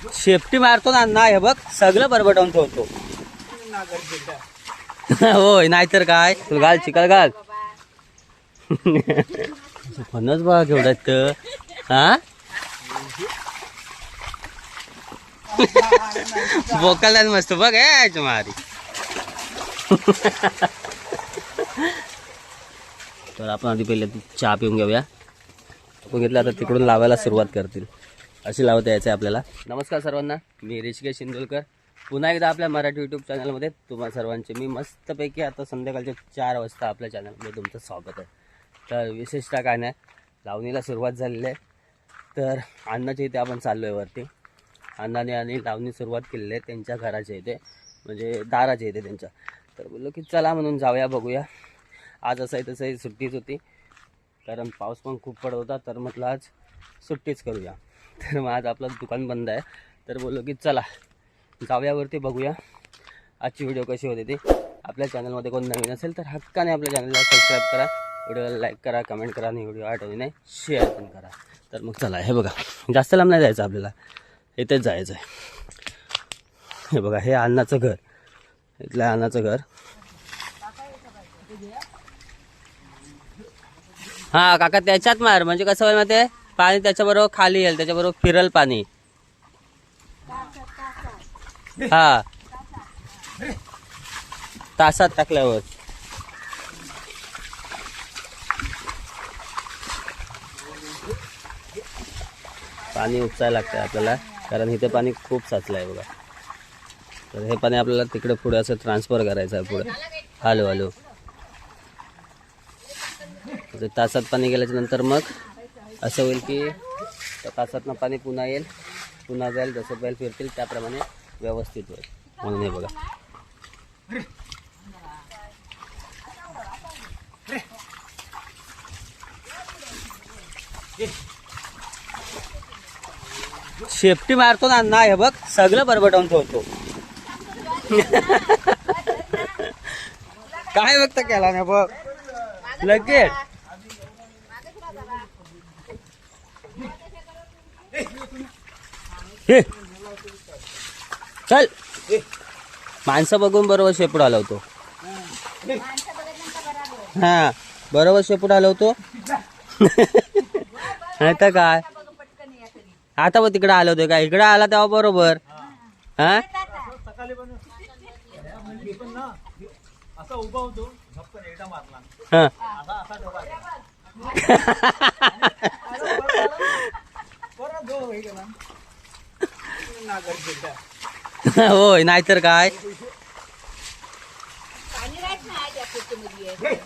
शेपटी मारतो ना हे बघ सगळं बरबटवून ठेवतो. होय नाहीतर काय तू घाल चिकल घाल. फणस बघ एवढ्यात हा बोकाल मस्त बघ मारी. तर आपण आधी पहिले चहा पिऊन घेऊया. आपण घेतलं आता तिकडून लावायला सुरुवात करतील. अशी लावता यायचं आहे आपल्याला. नमस्कार सर्वांना, मी ऋषिकेश शिंदोलकर पुन्हा एकदा आपल्या मराठी यूट्यूब चॅनलमध्ये तुम्हा सर्वांचे मी मस्तपैकी आता संध्याकाळचे 4 वाजता आपल्या चॅनलमध्ये तुमचं स्वागत आहे. तर विशेषतः काय नाही, लावणीला सुरुवात झालेली आहे. तर अण्णाच्या इथे आपण चाललो आहे वरती. अण्णाने आणि लावणी सुरुवात केलेली आहे त्यांच्या घराच्या इथे, म्हणजे दाराच्या इथे त्यांच्या. तर बोललो की चला म्हणून जाऊया बघूया. आज असंही तसंही सुट्टीच होती, कारण पाऊस पण खूप पडत होता. तर म्हटलं आज सुट्टीच करूया. तर मग आज आपलं दुकान बंद आहे. तर बोललो की चला जाऊयावरती बघूया आजची व्हिडिओ कशी होती ती. आपल्या चॅनलमध्ये कोण नवीन असेल तर हक्काने आपल्या चॅनलला सबस्क्राईब करा, व्हिडिओला लाईक करा, कमेंट करा आणि व्हिडिओ आठवणीने शेअर पण करा. तर मग चला, हे बघा जास्त लांब नाही जायचं आपल्याला, इथेच जायचं आहे. हे बघा हे अण्णाचं घर, इथलं अण्णाचं घर. हा काका त्याच्यात मार, म्हणजे कसं होईल माहिती आहे, पाणी त्याच्याबरोबर खाली येईल, त्याच्याबरोबर फिरल पाणी. हा तासात टाकल्यावर पाणी उपसायला लागतं आपल्याला, कारण इथे पाणी खूप साचलं आहे बघा. तर हे पाणी आपल्याला तिकडे पुढे असं ट्रान्सफर करायचं आहे पुढे. हॅलो हॅलो तासात पाणी गेल्याच्या नंतर मग असं होईल की त्या तासातनं पाणी पुन्हा येईल, पुन्हा जाईल, जसं बैल फिरतील त्याप्रमाणे व्यवस्थित होईल. म्हणून हे बघा शेपटी मारतो ना हे बघ सगळं बरबटवून ठेवतो. काय बघत केला ना बघ लगेच. चल माणसं बघून बरोबर शेपूट हलवतो. हा बरोबर शेपूट हलवतो. नाही तर काय, आता बघ तिकडे हलवतोय का, इकडे आला तेव्हा बरोबर. हा होय नाहीतर काय.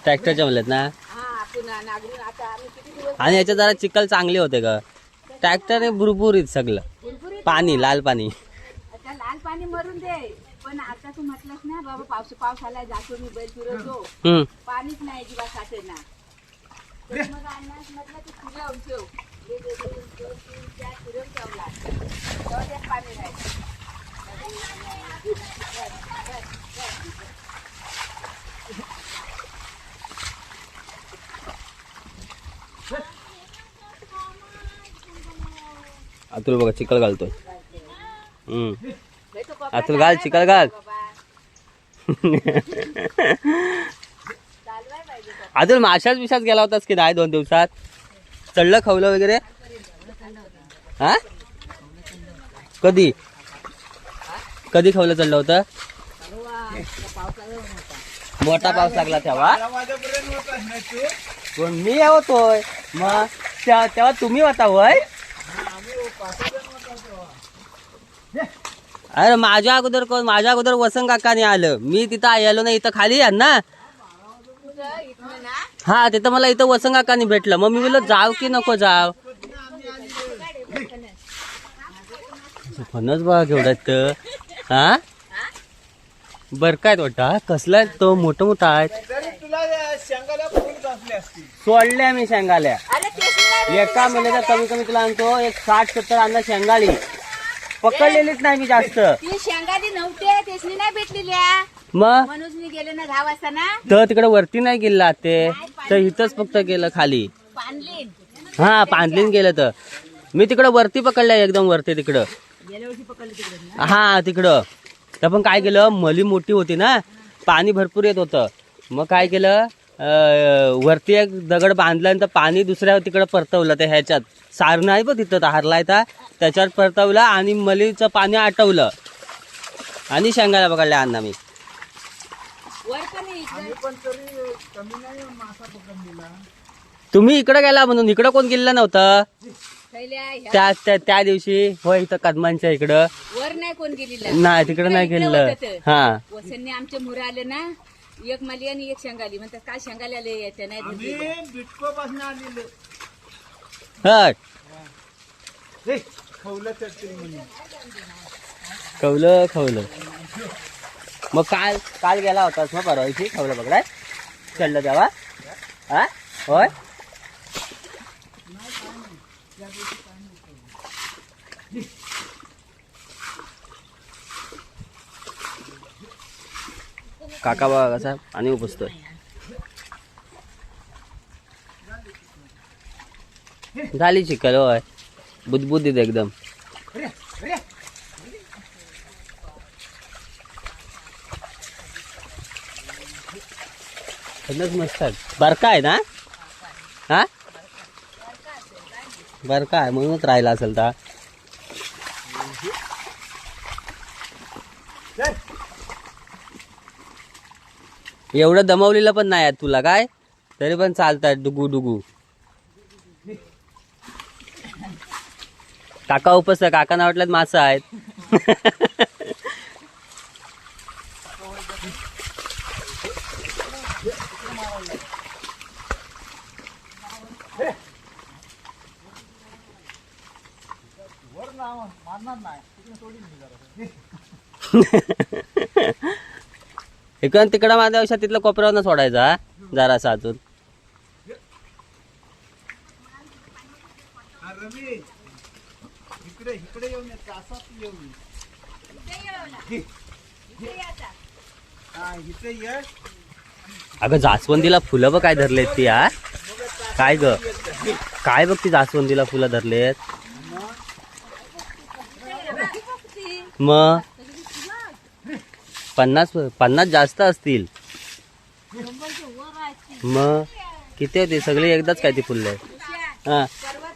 ट्रॅक्टरच्या म्हणलेत ना, आणि याच्या जरा चिखल चांगले होते का, ट्रॅक्टरने भुरभुरीत सगळं पाणी, लाल पाणी. लाल पाणी मरून दे, पण आता तू म्हटलंस ना बाबा पाऊस आला जातो मी बैल फिरवतो, पाणीच नाही जीवा साठे ना. तर मग अण्णास म्हटलं की फिरवून ठेव, फिरवून ठेवला तेव्हा त्यात पाणी राहायचं. अतुल बघा चिखल घालतोय. अतुल घाल चिखल घाल. अतुल माशाच बिशाच गेला होतास की नाही 2 दिवसात? चढलं खवलं वगैरे? हा कधी कधी खवलं चढलं होतं? मोठा पाऊस लागला तेव्हा पण मी होतोय. मग तेव्हा तुम्ही होता वय? अरे माझ्या अगोदर कोण, माझ्या अगोदर वसंत काकाने आलं, मी तिथं आलो ना, इथं खाली आहे ना. हा तिथं मला इथं वसंत काकाने भेटलं, मग मी बोललो जाव की नको जाव. फणस बघ एवढ्यात. हा बर काय वाटतं, कसला आहे तो, मोठा मोठा आहे. सोडल्या मी शेंगाल्या एका महिन्याचा कमी कमी तुला आणतो, एक 60-70 आणला शेंगाळी. पकडलेलीच नाही मी जास्त. ती शेंगाली नव्हते, तेसनी नाही भेटलेल्या. मग म्हणून मी गेले ना 10 वाजता ना, तर तिकडे वरती नाही गेला ते, तर इथंच फक्त गेलं खाली. पाणलीन. हा पांढलीन गेलं. तर मी तिकडं वरती पकडल्या, एकदम वरती तिकडं गेल्या वर्षी पकडलं तिकडे ना. हा तिकडं. तर पण काय केलं, मली मोठी होती ना, पाणी भरपूर येत होतं. मग काय केलं, वरती एक दगड बांधल्यानंतर पाणी दुसऱ्या तिकडं परतवलं. ते ह्याच्यात सारण आहे बघ तिथं हारलाय तर त्याच्यावर परतवलं आणि मलीचं पाणी आटवलं आणि शेंगाला पकडल्या अण्णा मी. वर पण इकडे तुम्ही इकडं गेला म्हणून, इकडं कोण गेलेलं नव्हतं थैल्या ह्या त्या दिवशी. होय इथं कदमांच्या इकडं वर नाही कोण गेलेला. नाही, तिकडं नाही इकडे गेलेलं. होतं ते. हा वसंतने आमचे मुलं आले ना, एक मली आणि एक शेंगाली म्हणतात काय शेंगाली आले याच्या नाही दिसले. हट खवलं. मग काल गेला होतास मग परवाची खवलं पकडाय चढलं तेव्हा. हा होय काका बघा कसा आणि उपसतोय. झाली चिकल होय, बुदबुदीत एकदम. मस्त बरका आहे ना. हा बरका आहे म्हणूनच राहिला असेल तर. एवढं दमवलेलं पण नाही आहेत तुला काय, तरी पण चालतात डुगू डुगू. काका उपस, काका ना वाटलं मासा आहेत. इकडं तिकडं माझ्या तिथलं कोपऱ्यावर सोडायचा जरासा अजून. अगं जास्वंदीला फुलं बघ काय धरलेत ती. हा काय ग, काय बघ ती जास्वंदीला फुलं धरलेत. मग 50 जास्त असतील. मग किती होती सगळी एकदाच काय ती फुलं. हा सर्वात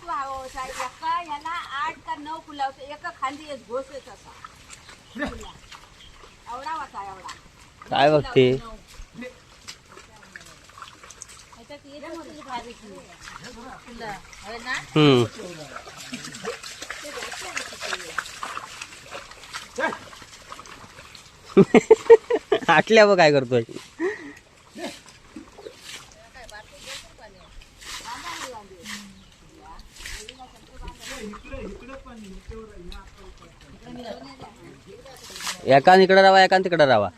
एका ह्याला 8 का 9 फुलं होते. एका खांदी एक घोस येत असा एवढा होता एवढा. काय बघते. आटल्या बघ काय करतोय. एकान इकडे राहा एकान तिकडे राहा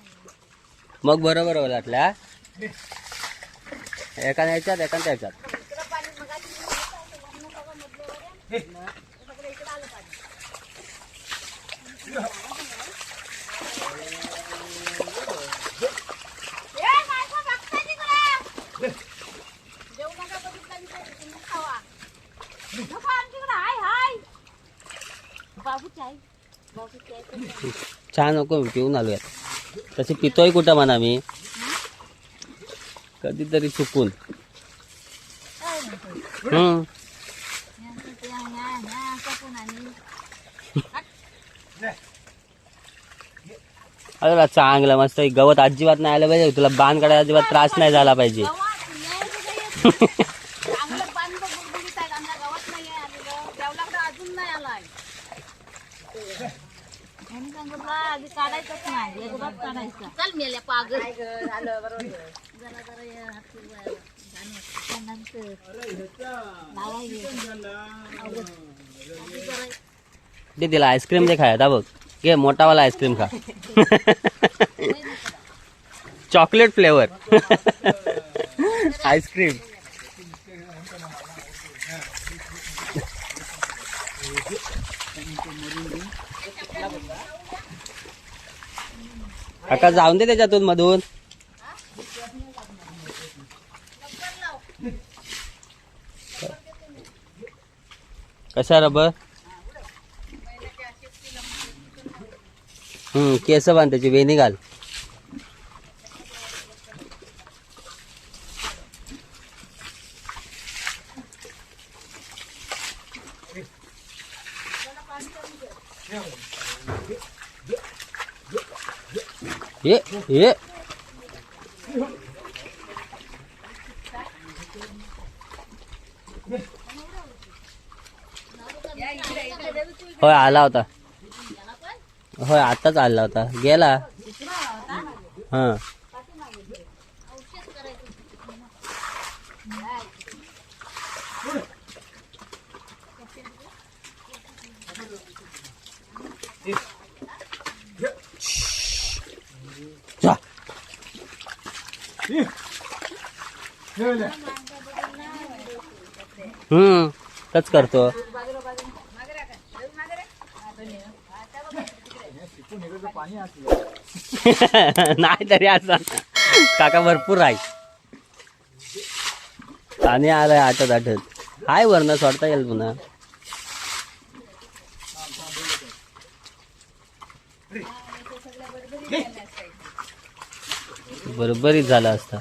मग बरोबर होईल. आटल्या एकान याच्यात एकान त्याच्यात. चहा नको पिऊन आलोयात. तशी पितोय कुठं म्हणा मी, कधीतरी चुकून. अरे चांगलं मस्त गवत अजिबात नाही आलं पाहिजे तुला. बाण काढायला अजिबात त्रास नाही झाला पाहिजे. दे तिला आईस्क्रीम दे खायला बघ. घे मोठावाला आईस्क्रीम खा. Chocolate flavour ice cream. काका जाऊन दे त्याच्यातून मधून. कशा रबर केस बांध त्याची वेणी घाल. ये होय आला होता. होय आताच आला होता गेला. हा जा. तच करतो. नाही तरी असं काका भरपूर आहे. पाणी आलंय आटत हाय वरनं सोडता येईल पुन्हा. बरोबरीच झाला असता.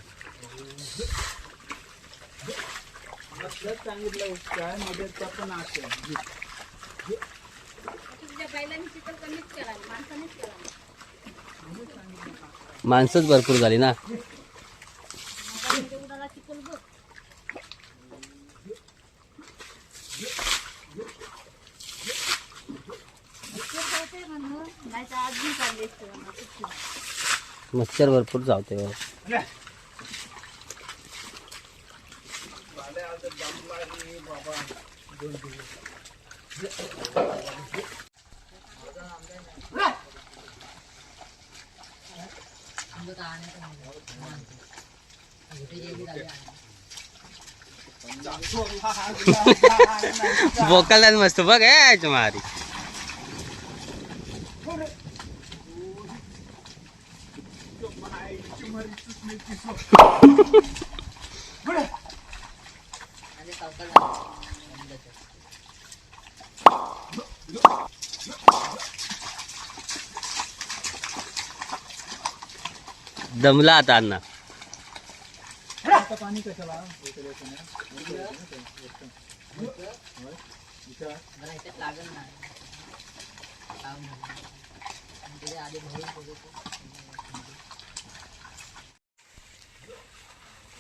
माणसंच भरपूर झाली ना. मच्छर भरपूर चावते. बोकल मस्त बघ मारी. दमला आता अण्णा.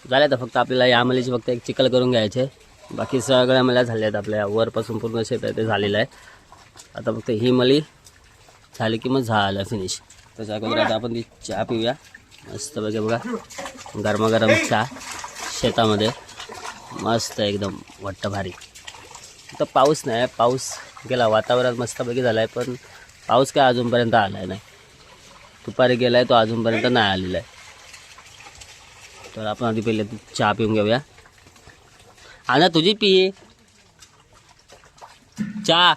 झाल्या तर फक्त आपल्याला या आमलीची फक्त एक चिखल करून घ्यायचे. बाकी सगळ्या मल्या झाल्या आहेत. आपल्या वरपासून पूर्ण शेत आहे ते झालेलं आहे. आता फक्त ही मली झाली की मग झालं फिनिश. त्याच्या अगोदर आता आपण ती चहा पिऊया मस्त बघा. बघा गरमागरम चहा शेतामध्ये मस्त एकदम वाटतं भारी. तर पाऊस नाही, पाऊस गेला. वातावरण मस्तपैकी झालं आहे पण पाऊस काय अजूनपर्यंत आला आहे नाही. दुपारी गेला आहे तो अजूनपर्यंत नाही आलेला आहे. तर आपण आधी पहिले चहा पिऊन घेऊया. ना तुझी पी चहा.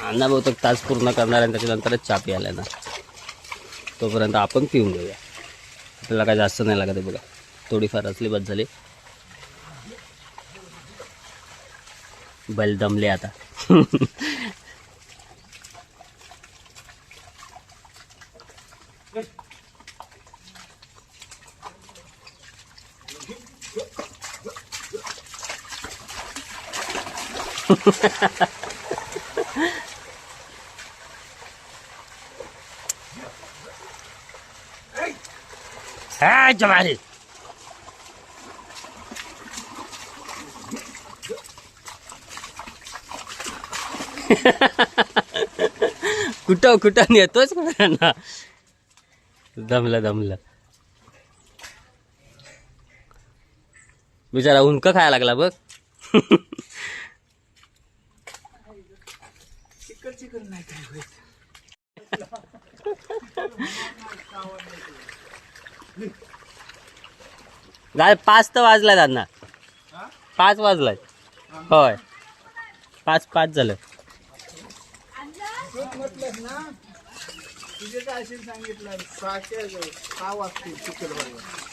अण्णा बहुतेक तास पूर्ण करणार आणि त्याच्यानंतरच चहा प्यायला ना. तोपर्यंत आपण पिऊन घेऊया. आपल्याला काय जास्त नाही लागत आहे बघा. थोडीफार असली बस झाली. बैल दमले आता. जमारी कुठं कुठं नेतोच ना. दमला बिचारा उंक खायला लागला बघ. गाय 5 तर वाजलाय त्यांना. 5 वाजलाय. होय 5 झालं. सांगितलं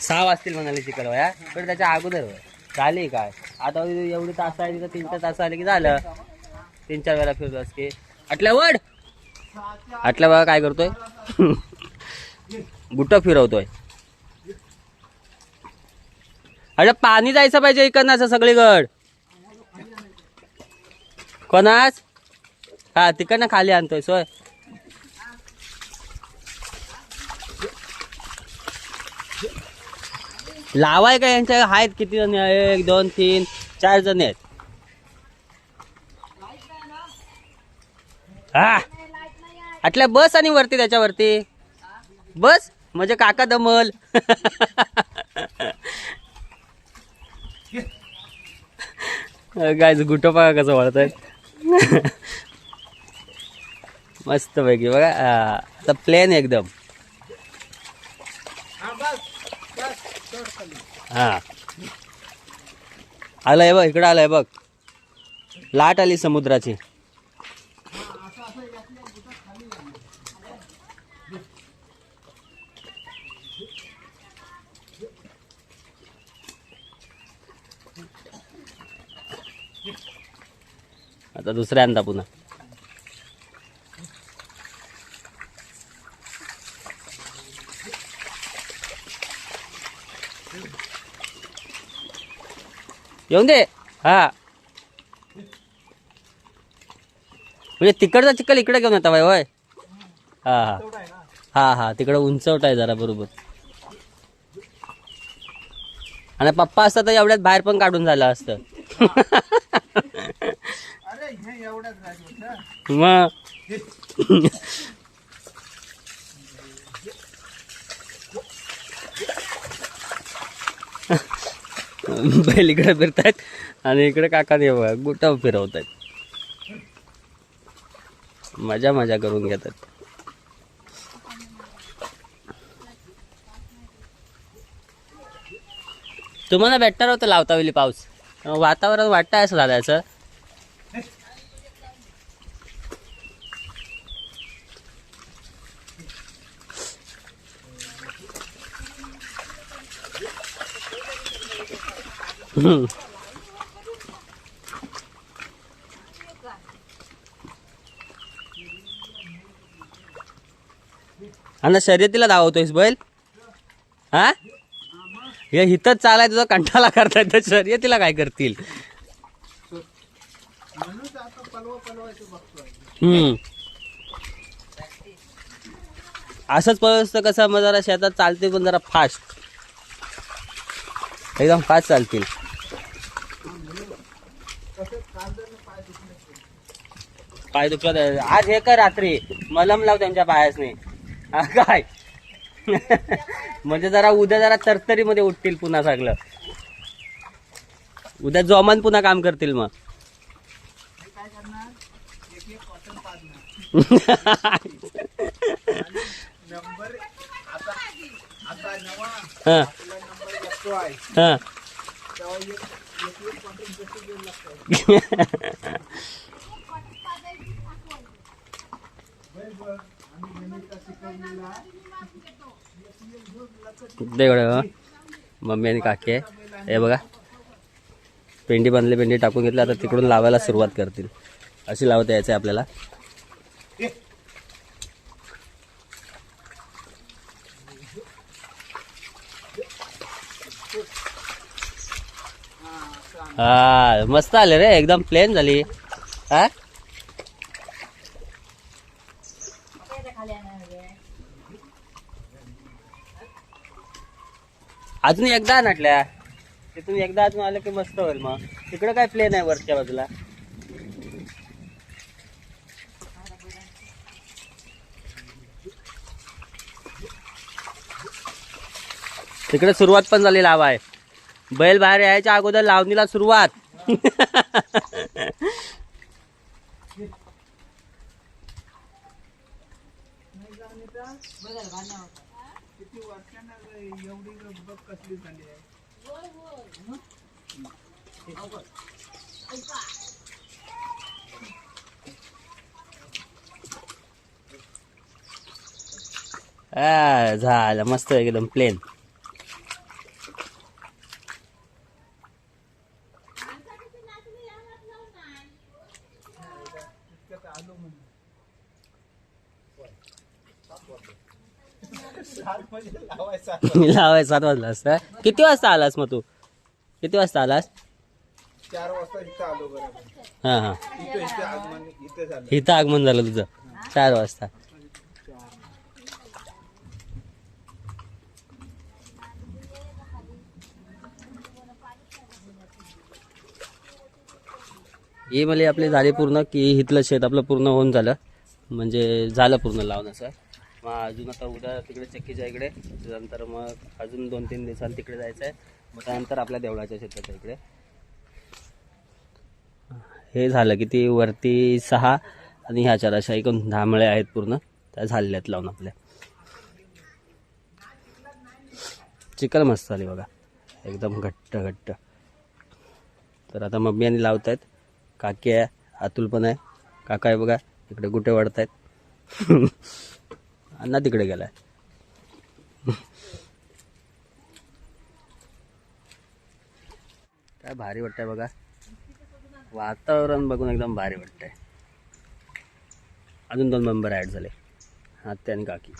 6 वाजतील म्हणाले चिकल वया. पण त्याच्या अगोदर झाली काय आता एवढी तास आली तर 3 तास आले की झालं. 3-4 वेळा फिरतोस की आटल्या वड आटल्या बघा काय करतोय बुट फिरवतोय. अरे पाणी जायचं पाहिजे इकडनं असं सगळीकड. कोणाच हा तिकडनं खाली आणतोय सोय. लावाय का यांच्या आहेत किती जण 1 2 3 4 जण आहेत. हा आटल्या बस आणि वरती त्याच्यावरती बस म्हणजे काका दमल. गायच गुटो बघा कसं वळत मस्त पैकी बघा. आता प्लेन एकदम. हा आलंय बघ इकडं आलंय बघ. लाट आली समुद्राची. आता दुसऱ्यांदा पुन्हा येऊन दे. हा म्हणजे तिकडचा चिखल इकडे घेऊन येता होय. हा हा हा हा तिकडे उंचवट आहे जरा बरोबर. आणि पप्पा असता तर एवढ्यात बाहेर पण काढून झालं असतं. अरे हे एवढंच राहिलं. मग बैल इकडे फिरतायत आणि इकडे काका गुटा फिरवतायत. मजा मजा करून घेतात. तुम्हाला भेटणार होतं लावता वेळी पाऊस. वातावरण वाटतंय असं झाल्याचं. आणि शर्यतीला धावतोयस बैल. हा हे हिथंच चालाय तुझा कंटाळा करताय तर शर्यतीला काय करतील. म्हणून आता पलवायचं बघतोय. असंच पळत कसं मग जरा शेतात चालते पण जरा फास्ट एकदम फास्ट चालतील. पाय दुखत आज हे कर रात्री मलम लाव त्यांच्या पायासने. हा काय म्हणजे जरा उद्या जरा तरतरीमध्ये उठतील पुन्हा सगळं. उद्या जोमान पुन्हा काम करतील मग. काय करणार एक कॉटन पाजणार. नंबर आता नवा हा आपला नंबर येतो आहे हा तेव्हा एक कॉटन जसं गेलं लागतं. मम्मी आणि काकी आहे हे बघा. पेंडी बांधली पेंडी टाकून घेतली. आता तिकडून लावायला सुरुवात करतील. अशी लावता यायचं आपल्याला. हा मस्त आले रे एकदम प्लेन झाली. हा अजून एकदा नाटल्या तिथून एकदा अजून आलं की मस्त होईल. मग तिकडं काय प्लेन आहे वरच्या बाजूला. तिकडे सुरुवात पण झाली लावाय. बैल बाहेर यायच्या अगोदर लावणीला सुरुवात. किती वर्षांना एवढी बघ कसली झाली आहे. झालं मस्त एकदम प्लेन. लावाय 7 वाजला असता. किती वाजता आलास मग तू? किती वाजता आलास? 4 वाजता इथं आलो बरोबर. हां हां, इथं आगमन इथं झालं. इथं आगमन झालं तुझं 4 वाजता. हे मला आपले झाले पूर्ण की इथलं शेत आपलं पूर्ण होऊन झालं, म्हणजे झालं पूर्ण लावून असं. मग अजून आता उद्या तिकडे चक्कीच्या इकडे, त्यानंतर मग अजून 2-3 दिवसांनी तिकडे जायचं आहे. मग त्यानंतर आपल्या देवळाच्या शेताच्या इकडे. हे झालं की ती वरती 6 आणि ह्या 4 अशा एकूण 10 मळे आहेत पूर्ण, त्या झालेल्यात लावून आपल्या. चिकन मस्त झाली बघा, एकदम घट्ट घट्ट. तर आता मम्मी आणि लावत आहेत, काकी आहे, अतुल पण आहे, काका आहे बघा इकडे गुटे वाढत आहेत. अण्णा तिकडे गेलाय. काय भारी वाटतंय बघा, वातावरण बघून एकदम भारी वाटतंय. अजून 2 मेंबर ॲड झाले, आत्या आणि काकी.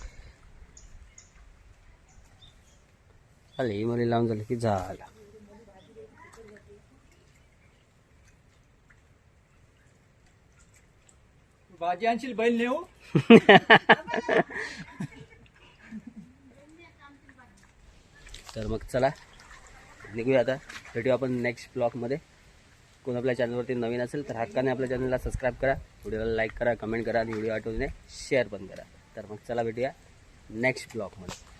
चालेल, ही मध्ये लावून झालं की झालं. भाजी आणशील बैल नेऊ. तर मग चला निघूया आता, भेटूया आपण नेक्स्ट ब्लॉगमध्ये. कोण आपल्या चॅनलवरती नवीन असेल तर हक्काने आपल्या चॅनलला सबस्क्राईब करा, व्हिडिओला लाईक करा, कमेंट करा आणि व्हिडिओ आठवणीने शेअर पण करा. तर मग चला भेटूया नेक्स्ट ब्लॉगमध्ये.